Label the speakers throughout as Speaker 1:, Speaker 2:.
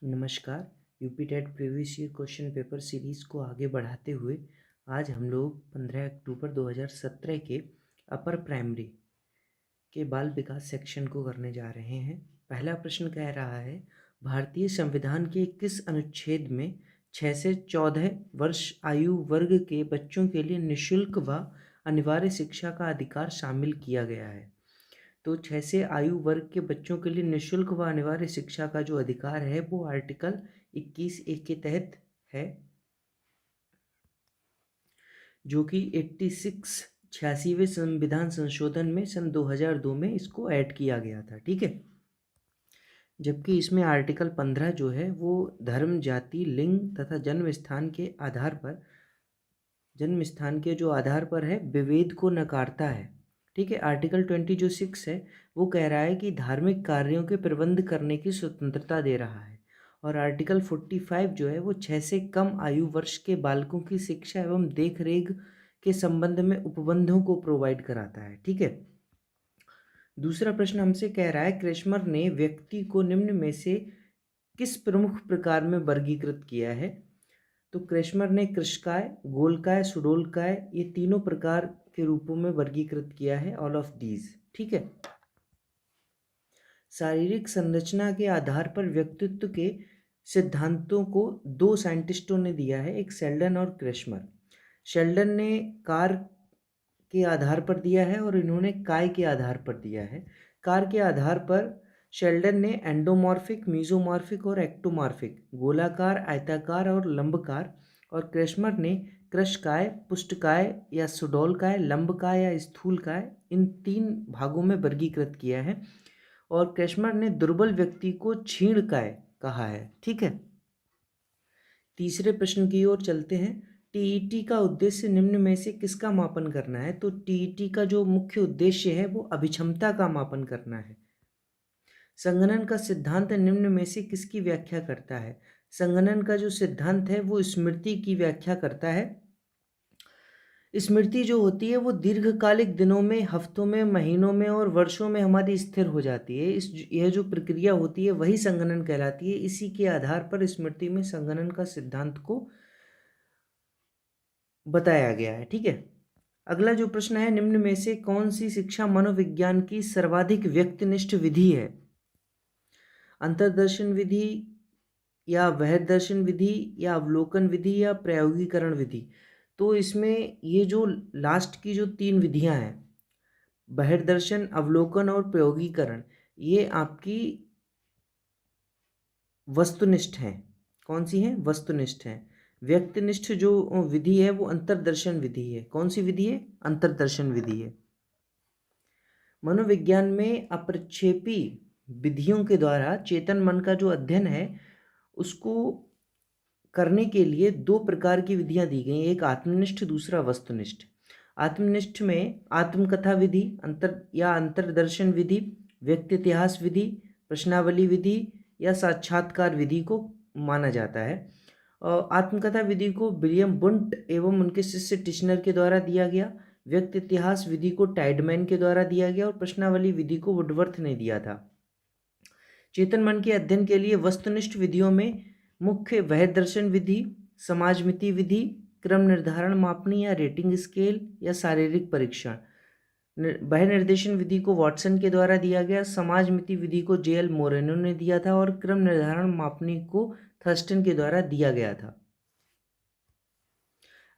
Speaker 1: नमस्कार। UP TET previous year question paper series को आगे बढ़ाते हुए आज हम लोग 15 अक्टूबर 2017 के अपर प्राइमरी के बाल विकास सेक्शन को करने जा रहे हैं। पहला प्रश्न कह रहा है, भारतीय संविधान के किस अनुच्छेद में 6 से 14 वर्ष आयु वर्ग के बच्चों के लिए निःशुल्क व अनिवार्य शिक्षा का अधिकार शामिल किया गया है? तो 6 से आयु वर्ग के बच्चों के लिए निःशुल्क व अनिवार्य शिक्षा का जो अधिकार है वो आर्टिकल 21A के तहत है, जो कि 86वें संविधान संशोधन में सन 2002 में इसको ऐड किया गया था। ठीक है। जबकि इसमें आर्टिकल 15 जो है वो धर्म, जाति, लिंग तथा जन्म स्थान के जो आधार पर है विभेद को नकारता है। ठीक है। आर्टिकल 20 जो 6 है वो कह रहा है कि धार्मिक कार्यों के प्रबंध करने की स्वतंत्रता दे रहा है। और आर्टिकल 45 जो है वो 6 से कम आयु वर्ष के बालकों की शिक्षा एवं देखरेख के संबंध में उपबंधों को प्रोवाइड कराता है। ठीक है। दूसरा प्रश्न हमसे कह रहा है, क्रेस्मर ने व्यक्ति को निम्न में से किस प्रमुख प्रकार में वर्गीकृत किया है? तो क्रेस्मर ने कृशकाय, गोलकाय, सुडोलकाय ये तीनों प्रकार के रूपों में वर्गीकृत किया है, ऑल ऑफ दीज। ठीक है। शारीरिक संरचना के आधार पर व्यक्तित्व के सिद्धांतों को दो साइंटिस्टों ने दिया है, एक शेल्डन और क्रेस्मर। शेल्डन ने कार के आधार पर दिया है और इन्होंने काय के आधार पर दिया है। कार के आधार पर शेल्डन ने एंडोमॉर्फिक, मीजोमॉर्फिक और एक्टोमॉर्फिक, गोलाकार, आयताकार और लंबकार, और क्रेस्मर ने कृशकाय, पुष्टकाय या सुडौलकाय, लंबकाय या स्थूलकाय इन तीन भागों में वर्गीकृत किया है। और क्रेस्मर ने दुर्बल व्यक्ति को क्षीणकाय कहा है। ठीक है। तीसरे प्रश्न की ओर चलते हैं। टीईटी का उद्देश्य निम्न में से किसका मापन करना है? तो टीईटी का जो मुख्य उद्देश्य है वो अभिक्षमता का मापन करना है। संगणन का सिद्धांत निम्न में से किसकी व्याख्या करता है? संगणन का जो सिद्धांत है वो स्मृति की व्याख्या करता है। स्मृति जो होती है वो दीर्घकालिक दिनों में, हफ्तों में, महीनों में और वर्षों में हमारी स्थिर हो जाती है। यह जो प्रक्रिया होती है वही संगणन कहलाती है। इसी के आधार पर स्मृति में संगणन का सिद्धांत को बताया गया है। ठीक है। अगला जो प्रश्न है, निम्न में से कौन सी शिक्षा मनोविज्ञान की सर्वाधिक व्यक्तिनिष्ठ विधि है? अंतर्दर्शन विधि या बहिर्दर्शन विधि या अवलोकन विधि या प्रायोगिकरण विधि? तो इसमें ये जो लास्ट की जो तीन विधियां हैं, बहिर्दर्शन, अवलोकन और प्रायोगिकरण, ये आपकी वस्तुनिष्ठ हैं। कौन सी हैं? वस्तुनिष्ठ हैं। व्यक्तिनिष्ठ जो विधि है वो अंतर्दर्शन विधि है। कौन सी विधि है? अंतर्दर्शन विधि है। मनोविज्ञान में अप्रक्षेपी विधियों के द्वारा चेतन मन का जो अध्ययन है उसको करने के लिए दो प्रकार की विधियां दी गई, एक आत्मनिष्ठ, दूसरा वस्तुनिष्ठ। आत्मनिष्ठ में आत्मकथा विधि, अंतर्दर्शन विधि, व्यक्ति इतिहास विधि, प्रश्नावली विधि या साक्षात्कार विधि को माना जाता है। और आत्मकथा विधि को विलियम बुंट एवं उनके शिष्य टिश्नर के द्वारा दिया गया, व्यक्ति इतिहास विधि को टाइडमैन के द्वारा दिया गया और प्रश्नावली विधि को वुडवर्थ ने दिया था। चेतन मन के अध्ययन के लिए वस्तुनिष्ठ विधियों में मुख्य बहिर्दर्शन विधि, समाजमिति विधि, क्रम निर्धारण मापनी या रेटिंग स्केल या शारीरिक परीक्षण। बहिर्निर्देशन विधि को वॉटसन के द्वारा दिया गया, समाजमिति विधि को जेएल मोरेनो ने दिया था और क्रम निर्धारण मापनी को थर्स्टन के द्वारा दिया गया था।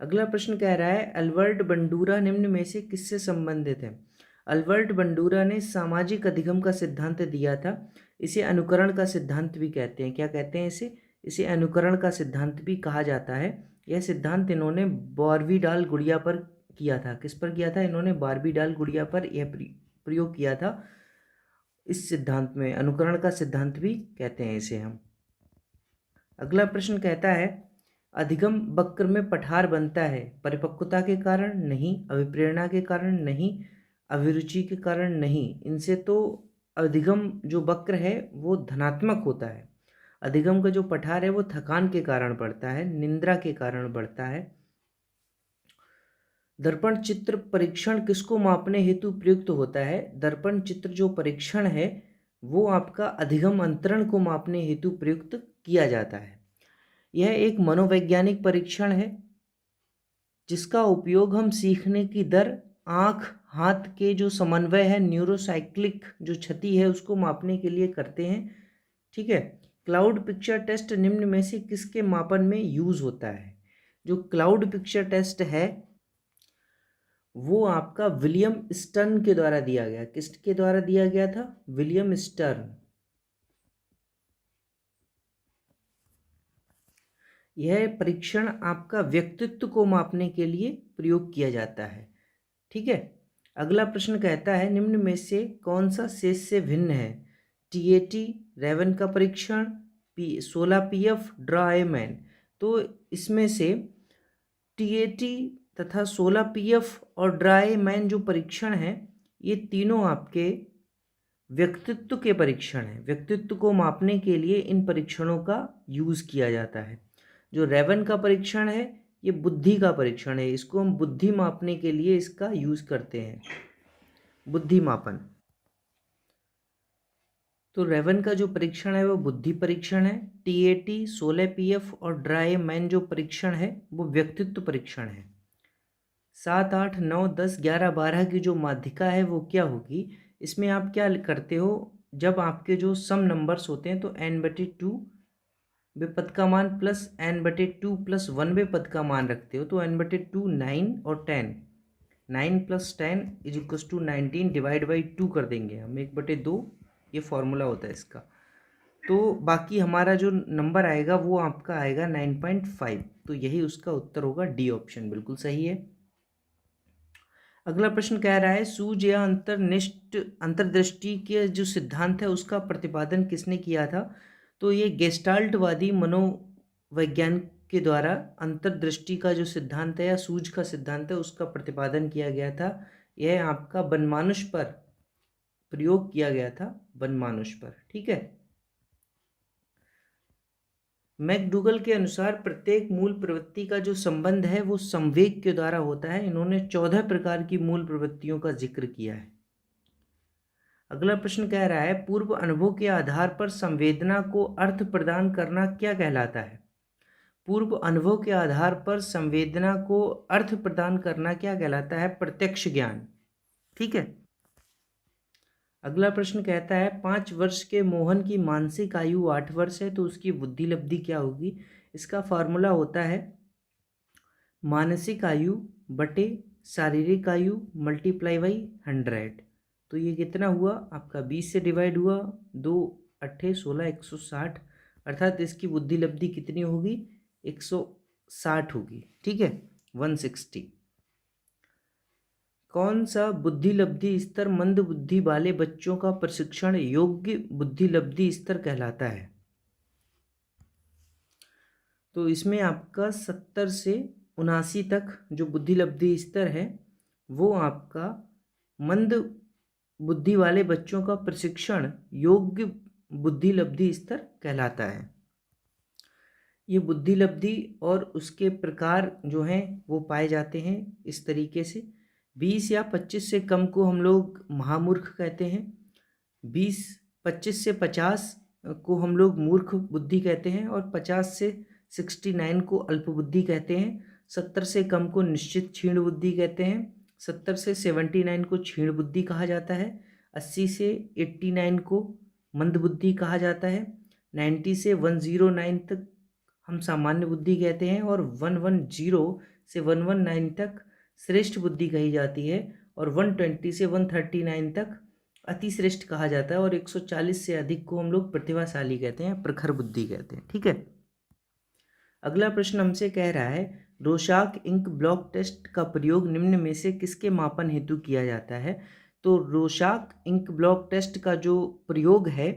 Speaker 1: अगला प्रश्न कह रहा है, अल्बर्ट बंडूरा निम्न में से किससे संबंधित है? अल्बर्ट बंडूरा ने सामाजिक अधिगम का सिद्धांत दिया था। इसे अनुकरण का सिद्धांत भी कहते हैं। क्या कहते हैं इसे अनुकरण का सिद्धांत भी कहा जाता है। यह सिद्धांत इन्होंने बार्बीडाल गुड़िया पर किया था। किस पर किया था? इन्होंने बार्बीडाल गुड़िया पर यह प्रयोग किया था। इस सिद्धांत में अनुकरण का सिद्धांत भी कहते हैं इसे हम। अगला प्रश्न कहता है, अधिगम वक्र में पठार बनता है परिपक्वता के कारण? नहीं। अभिप्रेरणा के कारण? नहीं। अभिरुचि के कारण? नहीं। इनसे तो अधिगम जो वक्र है वो धनात्मक होता है। अधिगम का जो पठार है वो थकान के कारण बढ़ता है, निंद्रा के कारण बढ़ता है। दर्पण चित्र परीक्षण किसको मापने हेतु प्रयुक्त होता है? दर्पण चित्र जो परीक्षण है वो आपका अधिगम अंतरण को मापने हेतु प्रयुक्त किया जाता है। यह एक मनोवैज्ञानिक परीक्षण है जिसका उपयोग हम सीखने की दर, आँख हाथ के जो समन्वय है, न्यूरोसाइक्लिक जो क्षति है उसको मापने के लिए करते हैं। ठीक है। क्लाउड पिक्चर टेस्ट निम्न में से किसके मापन में यूज होता है? जो क्लाउड पिक्चर टेस्ट है वो आपका विलियम स्टर्न के द्वारा दिया गया। किसके द्वारा दिया गया था? William stern. यह परीक्षण आपका व्यक्तित्व को मापने के लिए प्रयोग किया जाता है। ठीक है। अगला प्रश्न कहता है निम्न में से कौन सा शेष से भिन्न है? टीएटी, रेवन का परीक्षण, 16 पीएफ, ड्रा ए मैन। तो इसमें से टीएटी तथा 16 पीएफ और ड्रा ए मैन जो परीक्षण है ये तीनों आपके व्यक्तित्व के परीक्षण हैं। व्यक्तित्व को मापने के लिए इन परीक्षणों का यूज किया जाता है। जो रेवन का परीक्षण है ये बुद्धि का परीक्षण है, इसको हम बुद्धि मापने के लिए इसका यूज करते हैं, बुद्धि मापन। तो रेवन का जो परीक्षण है वो बुद्धि परीक्षण है। टीएटी, 16 पीएफ और ड्रा ए मैन जो परीक्षण है वो व्यक्तित्व परीक्षण है। 7, 8, 9, 10, 11, 12 की जो माध्यिका है वो क्या होगी? इसमें आप क्या करते हो, जब आपके जो सम नंबर्स होते हैं तो n/2 वे पद का मान प्लस n/2 प्लस 1 वे पद का मान रखते हो। तो n/2 9 और 10, 9 + 10 = 19 डिवाइड बाई 2 कर देंगे हम, 1/2 ये फॉर्मूला होता है इसका। तो बाकी हमारा जो नंबर आएगा वो आपका आएगा 9.5। तो यही उसका उत्तर होगा, डी ऑप्शन बिल्कुल सही है। अगला प्रश्न कह रहा है सूझ या अंतर्दृष्टि के जो सिद्धांत है उसका प्रतिपादन किसने किया था? तो ये गेस्टाल्टवादी मनोवैज्ञान के द्वारा अंतर्दृष्टि का जो सिद्धांत है या सूझ का सिद्धांत है उसका प्रतिपादन किया गया था। यह आपका बनमानुष पर प्रयोग किया गया था, बनमानुष पर। ठीक है। मैकडूगल के अनुसार प्रत्येक मूल प्रवृत्ति का जो संबंध है वो संवेग के द्वारा होता है। इन्होंने 14 प्रकार की मूल प्रवृत्तियों का जिक्र किया है। अगला प्रश्न कह रहा है पूर्व अनुभव के आधार पर संवेदना को अर्थ प्रदान करना क्या कहलाता है? पूर्व अनुभव के आधार पर संवेदना को अर्थ प्रदान करना क्या कहलाता है? प्रत्यक्ष ज्ञान। ठीक है। अगला प्रश्न कहता है 5 वर्ष के मोहन की मानसिक आयु 8 वर्ष है तो उसकी बुद्धि लब्धि क्या होगी? इसका फॉर्मूला होता है मानसिक आयु बटे शारीरिक आयु मल्टीप्लाई बाई 100। तो ये कितना हुआ आपका? 20 से डिवाइड हुआ, 2 8 16 160, अर्थात इसकी बुद्धि लब्धि कितनी होगी? 160 होगी। ठीक है, 160। कौन सा बुद्धि लब्धि स्तर मंद बुद्धि वाले बच्चों का प्रशिक्षण योग्य बुद्धि लब्धि स्तर कहलाता है? तो इसमें आपका 70 से 79 तक जो बुद्धि लब्धि स्तर है वो आपका मंद बुद्धि वाले बच्चों का प्रशिक्षण योग्य बुद्धि लब्धि स्तर कहलाता है। ये बुद्धि लब्धि और उसके प्रकार जो हैं वो पाए जाते हैं इस तरीके से। 20 या 25 से कम को हम लोग महामूर्ख कहते हैं, 25 से 50 को हम लोग मूर्ख बुद्धि कहते हैं और 50 से 69 को अल्प बुद्धि कहते हैं। 70 से कम को निश्चित क्षीण बुद्धि कहते हैं, 70 से 79 को क्षीण बुद्धि कहा जाता है, 80 से 89 को मंद बुद्धि कहा जाता है, 90 से 109 तक हम सामान्य बुद्धि कहते हैं और 110 से 119 तक श्रेष्ठ बुद्धि कही जाती है और 120 से 139 तक अति श्रेष्ठ कहा जाता है और 140 से अधिक को हम लोग प्रतिभाशाली कहते हैं, प्रखर बुद्धि कहते हैं। ठीक है। अगला प्रश्न हमसे कह रहा है रोशाक इंक ब्लॉक टेस्ट का प्रयोग निम्न में से किसके मापन हेतु किया जाता है? तो रोशाक इंक ब्लॉक टेस्ट का जो प्रयोग है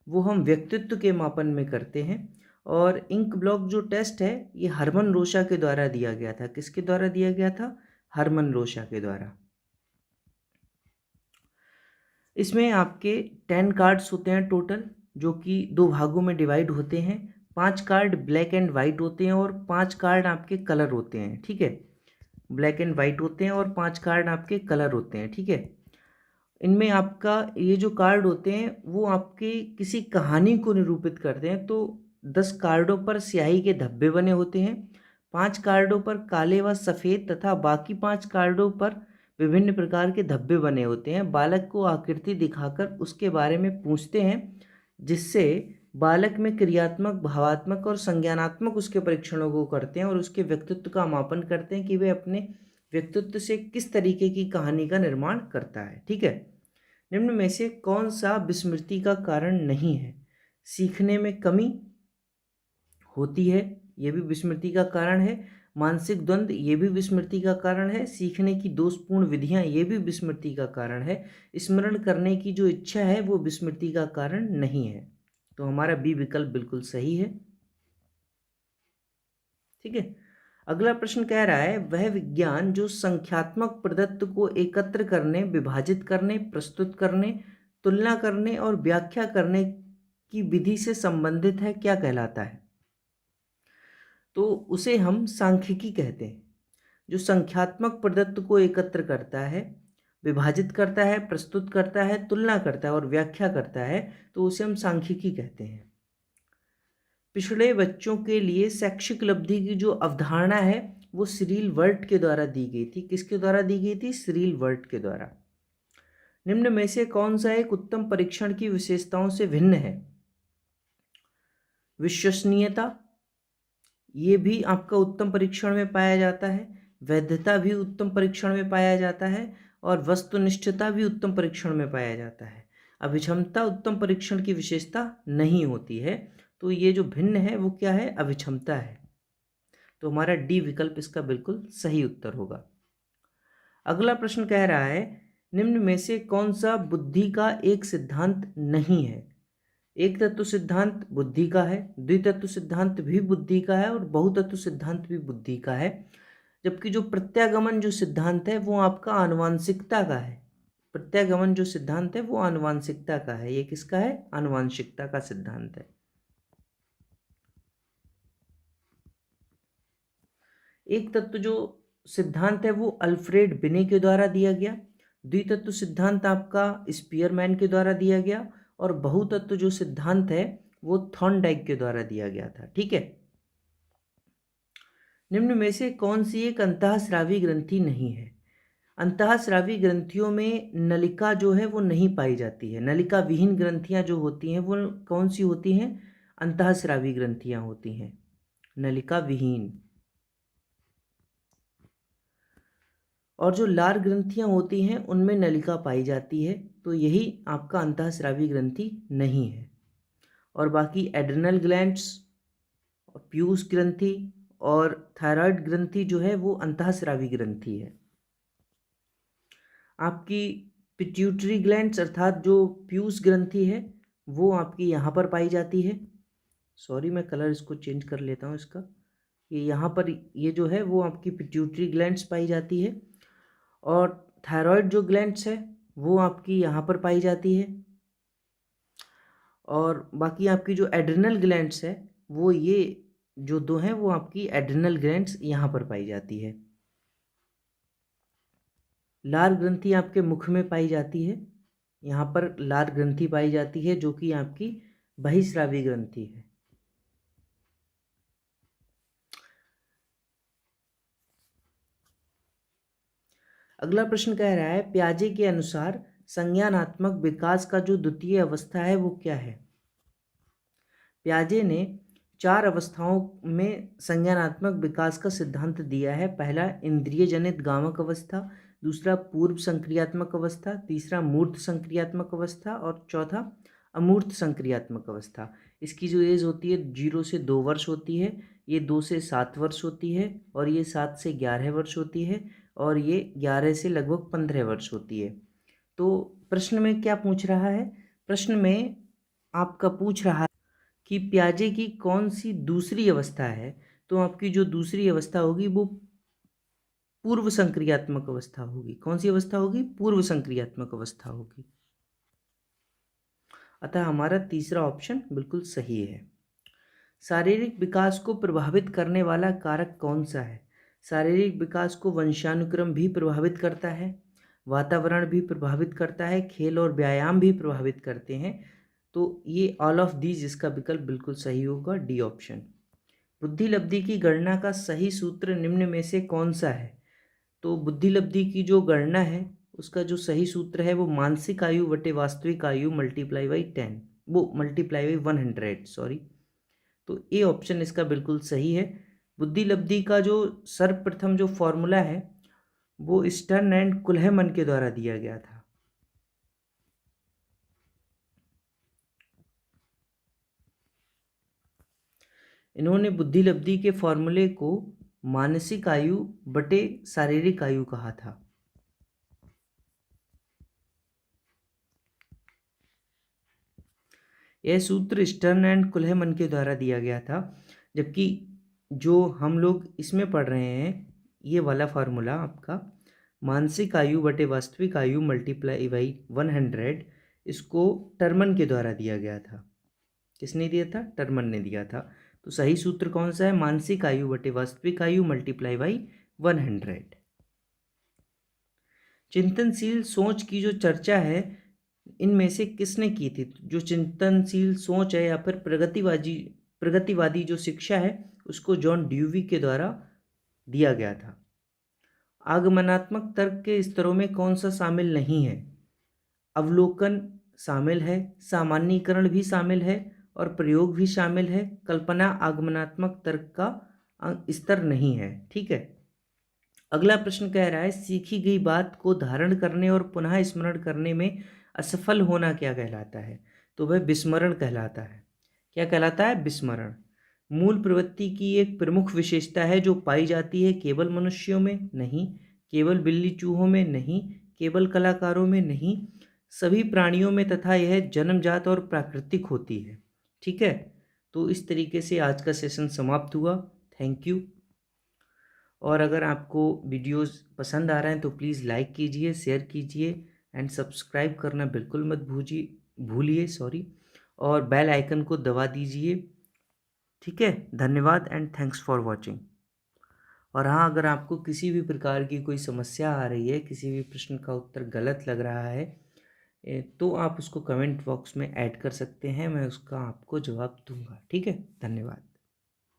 Speaker 1: वो हम व्यक्तित्व के मापन में करते हैं और इंक ब्लॉक जो टेस्ट है ये हरमन रोशा के द्वारा दिया गया था। किसके द्वारा दिया गया था? हरमन रोशा के द्वारा। इसमें आपके 10 कार्ड्स होते हैं टोटल, जो कि 2 भागों में डिवाइड होते हैं। 5 कार्ड ब्लैक एंड वाइट होते हैं और 5 कार्ड आपके कलर होते हैं। ठीक है, ब्लैक एंड वाइट होते हैं और 5 कार्ड आपके कलर होते हैं। ठीक है, इनमें आपका ये जो कार्ड होते हैं वो आपके किसी कहानी को निरूपित करते हैं। तो 10 कार्डों पर स्याही के धब्बे बने होते हैं, 5 कार्डों पर काले व सफ़ेद तथा बाकी 5 कार्डों पर विभिन्न प्रकार के धब्बे बने होते हैं। बालक को आकृति दिखाकर उसके बारे में पूछते हैं, जिससे बालक में क्रियात्मक, भावात्मक और संज्ञानात्मक उसके परीक्षणों को करते हैं और उसके व्यक्तित्व का मापन करते हैं कि वे अपने व्यक्तित्व से किस तरीके की कहानी का निर्माण करता है। ठीक है। निम्न में से कौन सा विस्मृति का कारण नहीं है? सीखने में कमी होती है, ये भी विस्मृति का कारण है। मानसिक द्वंद्व, ये भी विस्मृति का कारण है। सीखने की दोषपूर्ण विधियां, ये भी विस्मृति का कारण है। स्मरण करने की जो इच्छा है वो विस्मृति का कारण नहीं है। तो हमारा बी विकल्प बिल्कुल सही है। ठीक है। अगला प्रश्न कह रहा है, वह विज्ञान जो संख्यात्मक प्रदत्त को एकत्र करने, विभाजित करने, प्रस्तुत करने, तुलना करने और व्याख्या करने की विधि से संबंधित है, क्या कहलाता है? तो उसे हम सांख्यिकी कहते हैं। जो संख्यात्मक प्रदत्त को एकत्र करता है, विभाजित करता है, प्रस्तुत करता है, तुलना करता है और व्याख्या करता है, तो उसे हम सांख्यिकी कहते हैं। पिछड़े बच्चों के लिए शैक्षिक उपलब्धि की जो अवधारणा है वो सिरिल वर्ट के द्वारा दी गई थी। किसके द्वारा दी गई थी? सिरिल वर्ट के द्वारा। निम्न में से कौन सा एक उत्तम परीक्षण की विशेषताओं से भिन्न है? विश्वसनीयता, ये भी आपका उत्तम परीक्षण में पाया जाता है। वैधता भी उत्तम परीक्षण में पाया जाता है और वस्तुनिष्ठता भी उत्तम परीक्षण में पाया जाता है। अभिक्षमता उत्तम परीक्षण की विशेषता नहीं होती है। तो ये जो भिन्न है वो क्या है? अभिक्षमता है। तो हमारा डी विकल्प इसका बिल्कुल सही उत्तर होगा। अगला प्रश्न कह रहा है, निम्न में से कौन सा बुद्धि का एक सिद्धांत नहीं है? एक तत्व सिद्धांत बुद्धि का है, द्वितत्व सिद्धांत भी बुद्धि का है और बहुतत्व सिद्धांत भी बुद्धि का है। जबकि जो प्रत्यागमन जो सिद्धांत है वो आपका आनुवांशिकता का है। प्रत्यागमन जो सिद्धांत है वो आनुवांशिकता का है। ये किसका है? आनुवांशिकता का सिद्धांत है। एक तत्व जो सिद्धांत है वो अल्फ्रेड बिने के द्वारा दिया गया। द्वितत्व सिद्धांत आपका स्पीयरमैन के द्वारा दिया गया और बहुतत्व जो सिद्धांत है वो थॉर्नडाइक के द्वारा दिया गया था। ठीक है। निम्न में से कौन सी एक अंतःस्रावी ग्रंथि नहीं है? अंतःस्रावी ग्रंथियों में नलिका जो है वो नहीं पाई जाती है। नलिका विहीन ग्रंथियां जो होती हैं वो कौन सी होती हैं? अंतःस्रावी ग्रंथियां होती हैं, नलिका विहीन। और जो लार ग्रंथियां होती हैं उनमें नलिका पाई जाती है। तो यही आपका अंतःस्रावी ग्रंथि नहीं है। और बाकी एड्रिनल ग्लैंड्स, पीयूष ग्रंथि और थायराइड ग्रंथि जो है वो अंतःस्रावी ग्रंथि है। आपकी पिट्यूटरी ग्लैंड्स अर्थात जो पीयूष ग्रंथि है वो आपकी यहाँ पर पाई जाती है। सॉरी, मैं कलर इसको चेंज कर लेता हूँ इसका। ये यहाँ पर ये जो है वो आपकी पिट्यूटरी ग्लैंड्स पाई जाती है और थायराइड जो ग्लैंड्स है वो आपकी यहाँ पर पाई जाती है। और बाकी आपकी जो एड्रिनल ग्लैंड्स है वो ये जो दो हैं वो आपकी एड्रिनल ग्लैंड्स यहाँ पर पाई जाती है। लार ग्रंथि आपके मुख में पाई जाती है। यहाँ पर लार ग्रंथि पाई जाती है जो कि आपकी बहिस्रावी ग्रंथि है। अगला प्रश्न कह रहा है, पियाजे के अनुसार संज्ञानात्मक विकास का जो द्वितीय अवस्था है वो क्या है? पियाजे ने 4 अवस्थाओं में संज्ञानात्मक विकास का सिद्धांत दिया है। पहला इंद्रिय जनित गामक अवस्था, दूसरा पूर्व संक्रियात्मक अवस्था, तीसरा मूर्त संक्रियात्मक अवस्था और चौथा अमूर्त संक्रियात्मक अवस्था। इसकी जो एज होती है 0 से 2 वर्ष होती है, ये 2 से 7 वर्ष होती है और ये 7 से 11 वर्ष होती है और ये 11 से लगभग 15 वर्ष होती है। तो प्रश्न में क्या पूछ रहा है? प्रश्न में आपका पूछ रहा है कि पियाजे की कौन सी दूसरी अवस्था है। तो आपकी जो दूसरी अवस्था होगी वो पूर्व संक्रियात्मक अवस्था होगी। कौन सी अवस्था होगी? पूर्व संक्रियात्मक अवस्था होगी। अतः हमारा तीसरा ऑप्शन बिल्कुल सही है। शारीरिक विकास को प्रभावित करने वाला कारक कौन सा है? शारीरिक विकास को वंशानुक्रम भी प्रभावित करता है, वातावरण भी प्रभावित करता है, खेल और व्यायाम भी प्रभावित करते हैं। तो ये ऑल ऑफ दीज, इसका विकल्प बिल्कुल सही होगा, डी ऑप्शन। बुद्धि लब्धि की गणना का सही सूत्र निम्न में से कौन सा है? तो बुद्धि लब्धि की जो गणना है उसका जो सही सूत्र है वो मानसिक आयु बटे वास्तविक आयु मल्टीप्लाई बाई 10, वो मल्टीप्लाई बाई 100, सॉरी। तो ए ऑप्शन इसका बिल्कुल सही है। बुद्धि लब्धि का जो सर्वप्रथम जो फॉर्मूला है वो स्टर्न एंड कुल्हमन के द्वारा दिया गया था। इन्होंने बुद्धि लब्धि के फॉर्मूले को मानसिक आयु बटे शारीरिक आयु कहा था। यह सूत्र स्टर्न एंड कुल्हमन के द्वारा दिया गया था, जबकि जो हम लोग इसमें पढ़ रहे हैं ये वाला फार्मूला आपका मानसिक आयु बटे वास्तविक आयु मल्टीप्लाई बाई 100, इसको टर्मन के द्वारा दिया गया था। किसने दिया था? टर्मन ने दिया था। तो सही सूत्र कौन सा है? मानसिक आयु बटे वास्तविक आयु मल्टीप्लाई बाई 100। चिंतनशील सोच की जो चर्चा है इनमें से किसने की थी? जो चिंतनशील सोच है या फिर प्रगतिवादी जो शिक्षा है उसको जॉन ड्यूवी के द्वारा दिया गया था। आगमनात्मक तर्क के स्तरों में कौन सा शामिल नहीं है? अवलोकन शामिल है, सामान्यीकरण भी शामिल है और प्रयोग भी शामिल है। कल्पना आगमनात्मक तर्क का स्तर नहीं है। ठीक है। अगला प्रश्न कह रहा है सीखी गई बात को धारण करने और पुनः स्मरण करने में असफल होना क्या कहलाता है? तो वह विस्मरण कहलाता है। क्या कहलाता है? विस्मरण। मूल प्रवृत्ति की एक प्रमुख विशेषता है जो पाई जाती है केवल मनुष्यों में नहीं, केवल बिल्ली चूहों में नहीं, केवल कलाकारों में नहीं, सभी प्राणियों में, तथा यह जन्मजात और प्राकृतिक होती है। ठीक है। तो इस तरीके से आज का सेशन समाप्त हुआ। Thank you. और अगर आपको वीडियोस पसंद आ रहे हैं तो प्लीज़ लाइक कीजिए, शेयर कीजिए एंड सब्सक्राइब करना बिल्कुल मत भूलिए सॉरी, और बेल आइकन को दबा दीजिए। ठीक है। धन्यवाद एंड थैंक्स फॉर वॉचिंग। और हाँ, अगर आपको किसी भी प्रकार की कोई समस्या आ रही है, किसी भी प्रश्न का उत्तर गलत लग रहा है, तो आप उसको कमेंट बॉक्स में ऐड कर सकते हैं, मैं उसका आपको जवाब दूंगा। ठीक है। धन्यवाद।